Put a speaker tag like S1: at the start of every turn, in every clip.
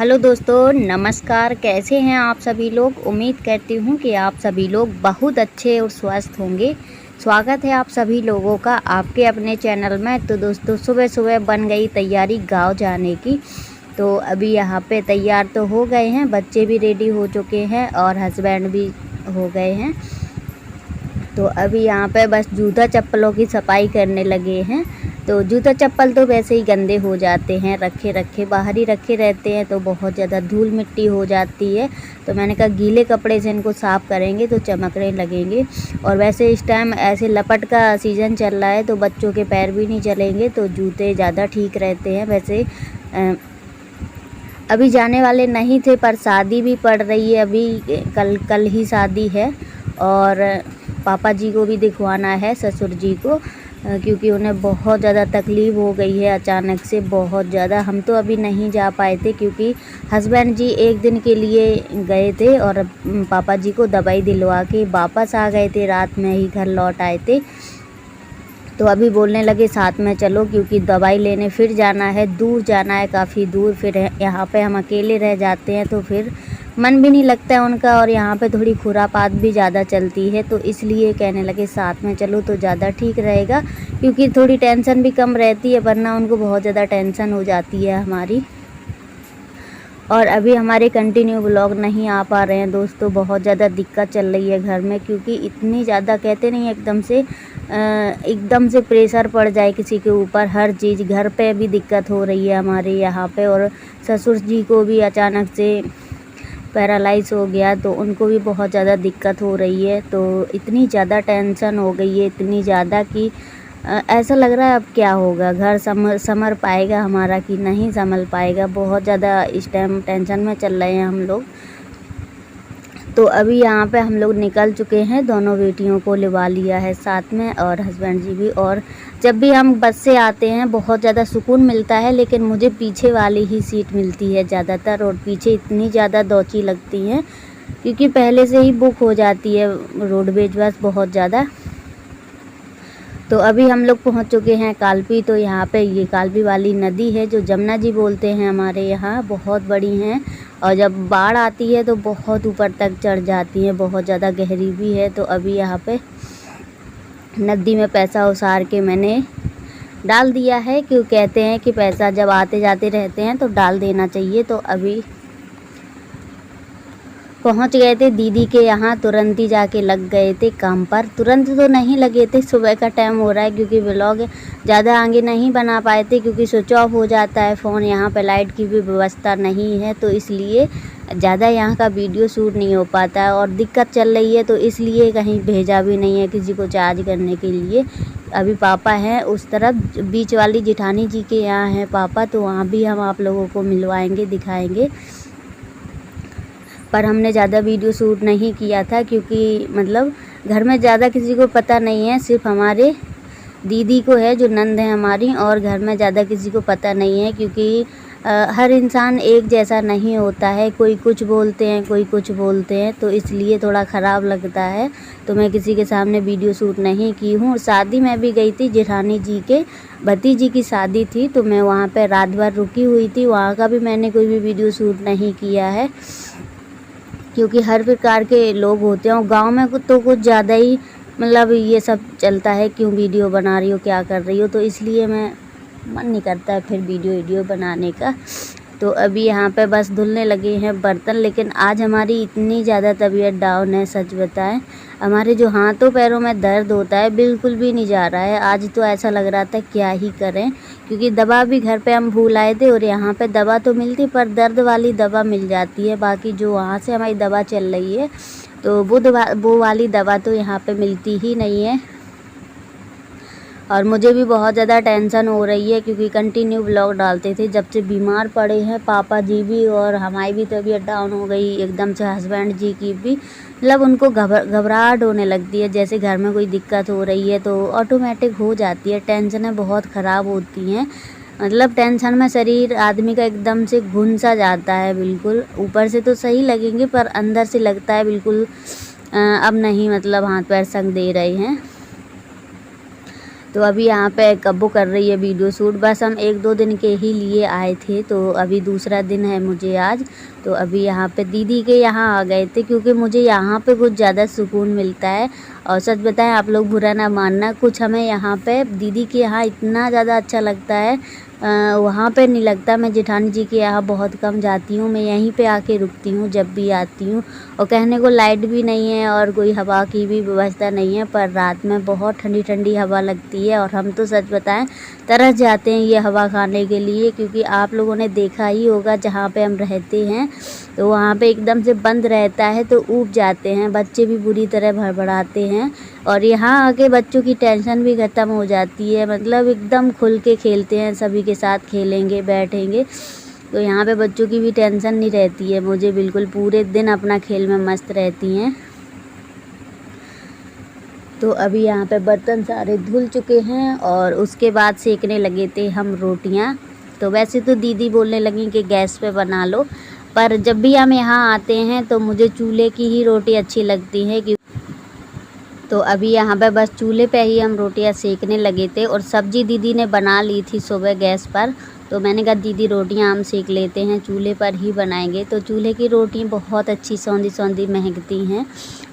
S1: Hello दोस्तों, नमस्कार। कैसे हैं आप सभी लोग। उम्मीद करती हूँ कि आप सभी लोग बहुत अच्छे और स्वस्थ होंगे। स्वागत है आप सभी लोगों का आपके अपने चैनल में। तो दोस्तों, सुबह सुबह बन गई तैयारी गांव जाने की। तो अभी यहाँ पे तैयार तो हो गए हैं, बच्चे भी रेडी हो चुके हैं और हस्बैंड भी हो गए हैं। तो अभी यहाँ पे बस जूता चप्पलों की सफाई करने लगे हैं। तो जूता चप्पल तो वैसे ही गंदे हो जाते हैं, रखे रखे बाहर ही रखे रहते हैं, तो बहुत ज़्यादा धूल मिट्टी हो जाती है। तो मैंने कहा गीले कपड़े से इनको साफ़ करेंगे तो चमकने लगेंगे। और वैसे इस टाइम ऐसे लपट का सीज़न चल रहा है तो बच्चों के पैर भी नहीं चलेंगे, तो जूते ज़्यादा ठीक रहते हैं। वैसे अभी जाने वाले नहीं थे, पर शादी भी पड़ रही है। अभी कल ही शादी है और पापा जी को भी दिखवाना है, ससुर जी को, क्योंकि उन्हें बहुत ज़्यादा तकलीफ़ हो गई है अचानक से, बहुत ज़्यादा। हम तो अभी नहीं जा पाए थे क्योंकि हस्बैंड जी एक दिन के लिए गए थे और पापा जी को दवाई दिलवा के वापस आ गए थे, रात में ही घर लौट आए थे। तो अभी बोलने लगे साथ में चलो, क्योंकि दवाई लेने फिर जाना है, दूर जाना है, काफ़ी दूर। फिर यहाँ पे हम अकेले रह जाते हैं तो फिर मन भी नहीं लगता है उनका, और यहाँ पे थोड़ी खुरापात भी ज़्यादा चलती है, तो इसलिए कहने लगे साथ में चलो तो ज़्यादा ठीक रहेगा, क्योंकि थोड़ी टेंशन भी कम रहती है, वरना उनको बहुत ज़्यादा टेंशन हो जाती है हमारी। और अभी हमारे कंटिन्यू ब्लॉग नहीं आ पा रहे हैं दोस्तों, बहुत ज़्यादा दिक्कत चल रही है घर में, क्योंकि इतनी ज़्यादा कहते नहीं एकदम से प्रेशर पड़ जाए किसी के ऊपर, हर चीज़ घर पे भी दिक्कत हो रही है हमारे यहाँ पे। और ससुर जी को भी अचानक से पैरालाइज हो गया, तो उनको भी बहुत ज़्यादा दिक्कत हो रही है। तो इतनी ज़्यादा टेंशन हो गई है, इतनी ज़्यादा कि ऐसा लग रहा है अब क्या होगा, घर संभल पाएगा हमारा कि नहीं संभल पाएगा। बहुत ज़्यादा इस टाइम टेंशन में चल रहे हैं हम लोग। तो अभी यहाँ पे हम लोग निकल चुके हैं, दोनों बेटियों को लिवा लिया है साथ में, और हस्बैंड जी भी। और जब भी हम बस से आते हैं बहुत ज़्यादा सुकून मिलता है, लेकिन मुझे पीछे वाली ही सीट मिलती है ज़्यादातर, और पीछे इतनी ज़्यादा दौची लगती हैं क्योंकि पहले से ही बुक हो जाती है रोडवेज बस बहुत ज़्यादा। तो अभी हम लोग पहुंच चुके हैं कालपी। तो यहाँ पे ये कालपी वाली नदी है जो जमुना जी बोलते हैं हमारे यहाँ, बहुत बड़ी हैं, और जब बाढ़ आती है तो बहुत ऊपर तक चढ़ जाती है, बहुत ज़्यादा गहरी भी है। तो अभी यहाँ पे नदी में पैसा उसार के मैंने डाल दिया है, क्यों कहते हैं कि पैसा जब आते जाते रहते हैं तो डाल देना चाहिए। तो अभी पहुंच गए थे दीदी के यहाँ, तुरंत ही जाके लग गए थे काम पर। तुरंत तो नहीं लगे थे, सुबह का टाइम हो रहा है, क्योंकि व्लॉग ज़्यादा आगे नहीं बना पाए थे क्योंकि स्विच ऑफ हो जाता है फ़ोन। यहाँ पे लाइट की भी व्यवस्था नहीं है, तो इसलिए ज़्यादा यहाँ का वीडियो शूट नहीं हो पाता है, और दिक्कत चल रही है तो इसलिए कहीं भेजा भी नहीं है किसी को चार्ज करने के लिए। अभी पापा हैं उस तरफ, बीच वाली जिठानी जी के यहाँ हैं पापा, तो वहाँ भी हम आप लोगों को मिलवाएँगे, दिखाएँगे। पर हमने ज़्यादा वीडियो शूट नहीं किया था क्योंकि मतलब घर में ज़्यादा किसी को पता नहीं है, सिर्फ हमारे दीदी को है जो नंद है हमारी, और घर में ज़्यादा किसी को पता नहीं है, क्योंकि हर इंसान एक जैसा नहीं होता है, कोई कुछ बोलते हैं कोई कुछ बोलते हैं, तो इसलिए थोड़ा ख़राब लगता है। तो मैं किसी के सामने वीडियो शूट नहीं की हूँ। शादी में भी गई थी, जेठानी जी के भतीजी की शादी थी, तो मैं वहाँ पर रात भर रुकी हुई थी, वहाँ का भी मैंने कोई भी वीडियो शूट नहीं किया है, क्योंकि हर प्रकार के लोग होते हैं। और गांव में तो कुछ ज़्यादा ही मतलब ये सब चलता है, क्यों वीडियो बना रही हो, क्या कर रही हो, तो इसलिए मैं मन नहीं करता है फिर वीडियो बनाने का। तो अभी यहाँ पे बस धुलने लगे हैं बर्तन, लेकिन आज हमारी इतनी ज़्यादा तबीयत डाउन है, सच बताएं। हमारे जो हाथों पैरों में दर्द होता है बिल्कुल भी नहीं जा रहा है। आज तो ऐसा लग रहा था क्या ही करें, क्योंकि दवा भी घर पे हम भूल आए थे, और यहाँ पे दवा तो मिलती पर दर्द वाली दवा मिल जाती है, बाकी जो वहाँ से हमारी दवा चल रही है तो वो वाली दवा तो यहाँ पे मिलती ही नहीं है। और मुझे भी बहुत ज़्यादा टेंशन हो रही है, क्योंकि कंटिन्यू ब्लॉग डालते थे जब से बीमार पड़े हैं पापा जी भी, और हमारी भी तबीयत डाउन हो गई एकदम से, हस्बैंड जी की भी। मतलब उनको घबराहट होने लगती है, जैसे घर में कोई दिक्कत हो रही है तो ऑटोमेटिक हो जाती है। टेंशनें बहुत ख़राब होती हैं, मतलब टेंशन में शरीर आदमी का एकदम से घुन सा जाता है बिल्कुल। ऊपर से तो सही लगेंगे पर अंदर से लगता है बिल्कुल अब नहीं, मतलब हाथ पैर संग दे रहे हैं। तो अभी यहाँ पे कब्बू कर रही है वीडियो शूट। बस हम 1-2 दिन के ही लिए आए थे, तो अभी दूसरा दिन है मुझे आज। तो अभी यहाँ पे दीदी के यहाँ आ गए थे, क्योंकि मुझे यहाँ पे कुछ ज़्यादा सुकून मिलता है। और सच बताएं, आप लोग बुरा ना मानना, कुछ हमें यहाँ पे दीदी के यहाँ इतना ज़्यादा अच्छा लगता है, वहाँ पे नहीं लगता। मैं जेठानी जी के यहाँ बहुत कम जाती हूँ, मैं यहीं पे आके रुकती हूँ जब भी आती हूँ। और कहने को लाइट भी नहीं है और कोई हवा की भी व्यवस्था नहीं है, पर रात में बहुत ठंडी ठंडी हवा लगती है। और हम तो सच बताएं तरस जाते हैं ये हवा खाने के लिए, क्योंकि आप लोगों ने देखा ही होगा जहाँ पे हम रहते हैं तो वहाँ पे एकदम से बंद रहता है, तो ऊब जाते हैं, बच्चे भी बुरी तरह भड़बड़ाते हैं। और यहाँ आके बच्चों की टेंशन भी ख़त्म हो जाती है, मतलब एकदम खुल के खेलते हैं, सभी के साथ खेलेंगे बैठेंगे। तो यहाँ पे बच्चों की भी टेंशन नहीं रहती है, मुझे बिल्कुल पूरे दिन अपना खेल में मस्त रहती हैं। तो अभी यहाँ पे बर्तन सारे धुल चुके हैं और उसके बाद सेकने लगे थे हम रोटियाँ। तो वैसे तो दीदी बोलने लगी कि गैस पे बना लो, पर जब भी हम यहाँ आते हैं तो मुझे चूल्हे की ही रोटी अच्छी लगती है। तो अभी यहाँ पे बस चूल्हे पे ही हम रोटियाँ सेकने लगे थे। और सब्जी दीदी ने बना ली थी सुबह गैस पर, तो मैंने कहा दीदी रोटियाँ हम सेक लेते हैं, चूल्हे पर ही बनाएंगे। तो चूल्हे की रोटी बहुत अच्छी सौंधी सौंधी महकती हैं।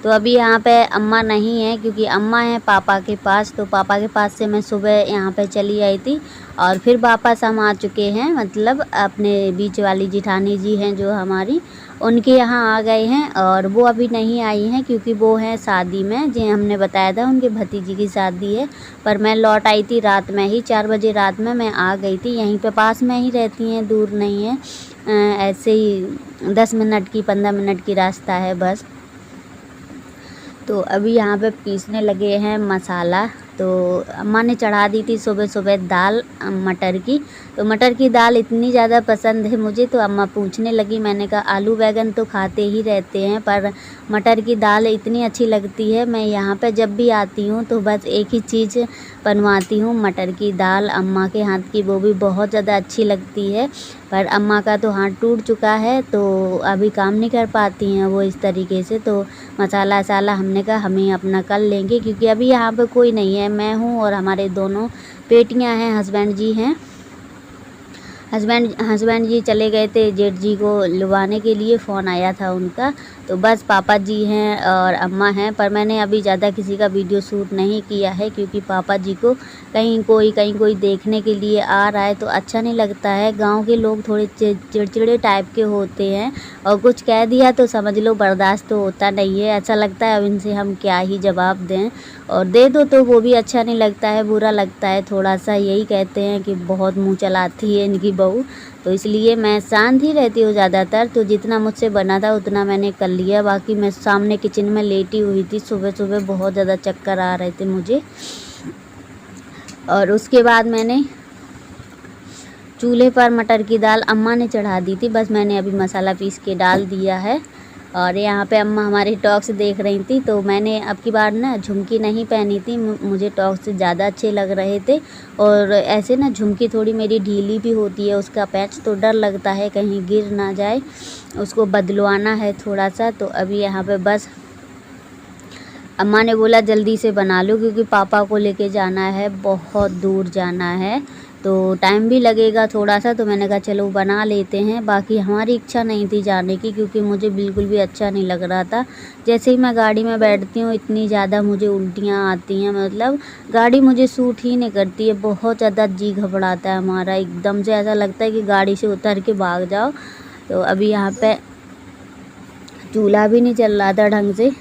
S1: तो अभी यहाँ पे अम्मा नहीं है, क्योंकि अम्मा है पापा के पास। तो पापा के पास से मैं सुबह यहाँ पे चली आई थी और फिर वापस हम आ चुके हैं, मतलब अपने बीच वाली जिठानी जी हैं जो हमारी, उनके यहाँ आ गए हैं। और वो अभी नहीं आई हैं, क्योंकि वो हैं शादी में, जो हमने बताया था उनके भतीजी की शादी है। पर मैं लौट आई थी रात में ही, 4 बजे रात में मैं आ गई थी। यहीं पे पास में ही रहती हैं, दूर नहीं है, ऐसे ही 10 मिनट की 15 मिनट की रास्ता है बस। तो अभी यहाँ पे पीसने लगे हैं मसाला। तो अम्मा ने चढ़ा दी थी सुबह सुबह दाल मटर की। तो मटर की दाल इतनी ज़्यादा पसंद है मुझे, तो अम्मा पूछने लगी। मैंने कहा आलू बैंगन तो खाते ही रहते हैं, पर मटर की दाल इतनी अच्छी लगती है। मैं यहाँ पे जब भी आती हूँ तो बस एक ही चीज़ बनवाती हूँ, मटर की दाल अम्मा के हाथ की, वो भी बहुत ज़्यादा अच्छी लगती है। पर अम्मा का तो हाथ टूट चुका है, तो अभी काम नहीं कर पाती हैं वो इस तरीके से। तो मसाला वसाला हमने कहा हम ही अपना कर लेंगे, क्योंकि अभी यहाँ पे कोई नहीं है, मैं हूँ और हमारे दोनों बेटियाँ हैं, हस्बैंड जी हैं। हस्बैंड जी चले गए थे जेठ जी को लुभाने के लिए, फ़ोन आया था उनका। तो बस पापा जी हैं और अम्मा हैं। पर मैंने अभी ज़्यादा किसी का वीडियो शूट नहीं किया है, क्योंकि पापा जी को कहीं कोई देखने के लिए आ रहा है तो अच्छा नहीं लगता है। गांव के लोग थोड़े चिड़चिड़े टाइप के होते हैं, और कुछ कह दिया तो समझ लो बर्दाश्त तो होता नहीं है। अच्छा लगता है अब इनसे हम क्या ही जवाब दें, और दे दो तो वो भी अच्छा नहीं लगता है, बुरा लगता है थोड़ा सा। यही कहते हैं कि बहुत मुँह चलाती है इनकी बहू, तो इसलिए मैं शांत ही रहती हूँ ज़्यादातर। तो जितना मुझसे बना था उतना मैंने कर लिया। बाकी मैं सामने किचन में लेटी हुई थी, सुबह सुबह बहुत ज़्यादा चक्कर आ रहे थे मुझे। और उसके बाद मैंने चूल्हे पर मटर की दाल अम्मा ने चढ़ा दी थी, बस मैंने अभी मसाला पीस के डाल दिया है। और यहाँ पे अम्मा हमारे टॉक्स देख रही थी। तो मैंने अब की बार ना झुमकी नहीं पहनी थी, मुझे टॉक्स से ज़्यादा अच्छे लग रहे थे। और ऐसे ना झुमकी थोड़ी मेरी ढीली भी होती है, उसका पैच, तो डर लगता है कहीं गिर ना जाए, उसको बदलवाना है थोड़ा सा। तो अभी यहाँ पे बस अम्मा ने बोला जल्दी से बना लो, क्योंकि पापा को लेके जाना है, बहुत दूर जाना है, तो टाइम भी लगेगा थोड़ा सा। तो मैंने कहा चलो बना लेते हैं। बाकी हमारी इच्छा नहीं थी जाने की, क्योंकि मुझे बिल्कुल भी अच्छा नहीं लग रहा था। जैसे ही मैं गाड़ी में बैठती हूँ इतनी ज़्यादा मुझे उल्टियाँ आती हैं, मतलब गाड़ी मुझे सूट ही नहीं करती है, बहुत ज़्यादा जी घबराता है हमारा, एकदम से ऐसा लगता है कि गाड़ी से उतर के भाग जाओ। तो अभी यहाँ पे चूल्हा भी नहीं चल रहा था ढंग से।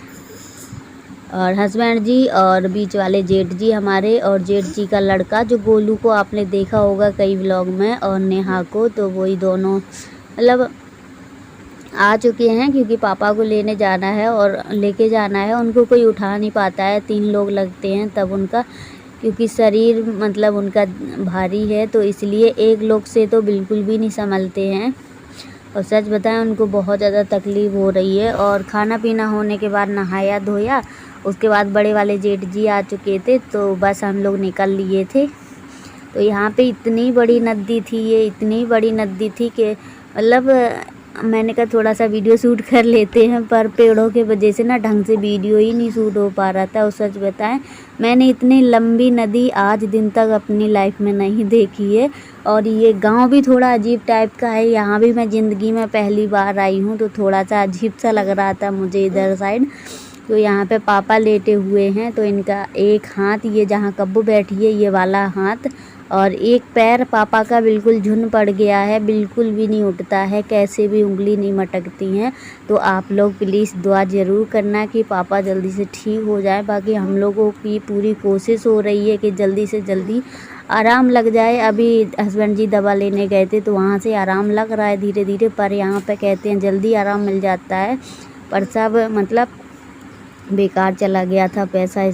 S1: और हस्बैंड जी और बीच वाले जेठ जी हमारे, और जेठ जी का लड़का जो गोलू को आपने देखा होगा कई व्लॉग में, और नेहा को, तो वही दोनों मतलब आ चुके हैं, क्योंकि पापा को लेने जाना है और लेके जाना है। उनको कोई उठा नहीं पाता है, 3 लोग लगते हैं तब उनका, क्योंकि शरीर मतलब उनका भारी है, तो इसलिए एक लोग से तो बिल्कुल भी नहीं संभलते हैं। और सच बताएं उनको बहुत ज़्यादा तकलीफ़ हो रही है। और खाना पीना होने के बाद नहाया धोया, उसके बाद बड़े वाले जेठ जी आ चुके थे, तो बस हम लोग निकल लिए थे। तो यहाँ पे इतनी बड़ी नदी थी, ये इतनी बड़ी नदी थी कि मतलब मैंने कहा थोड़ा सा वीडियो शूट कर लेते हैं, पर पेड़ों के वजह से ना ढंग से वीडियो ही नहीं शूट हो पा रहा था। और सच बताएं, मैंने इतनी लंबी नदी आज दिन तक अपनी लाइफ में नहीं देखी है। और ये गांव भी थोड़ा अजीब टाइप का है, यहाँ भी मैं ज़िंदगी में पहली बार आई हूँ, तो थोड़ा सा अजीब सा लग रहा था मुझे इधर साइड। तो यहाँ पे पापा लेटे हुए हैं, तो इनका एक हाथ, ये जहाँ कब्बू बैठी है ये वाला हाथ, और एक पैर पापा का बिल्कुल झुन पड़ गया है, बिल्कुल भी नहीं उठता है, कैसे भी उंगली नहीं मटकती हैं। तो आप लोग प्लीज़ दुआ ज़रूर करना कि पापा जल्दी से ठीक हो जाए। बाकी हम लोगों की पूरी कोशिश हो रही है कि जल्दी से जल्दी आराम लग जाए। अभी हस्बैंड जी दवा लेने गए थे, तो वहाँ से आराम लग रहा है धीरे धीरे, पर यहाँ पे कहते हैं जल्दी आराम मिल जाता है। पर सब मतलब बेकार चला गया था पैसा।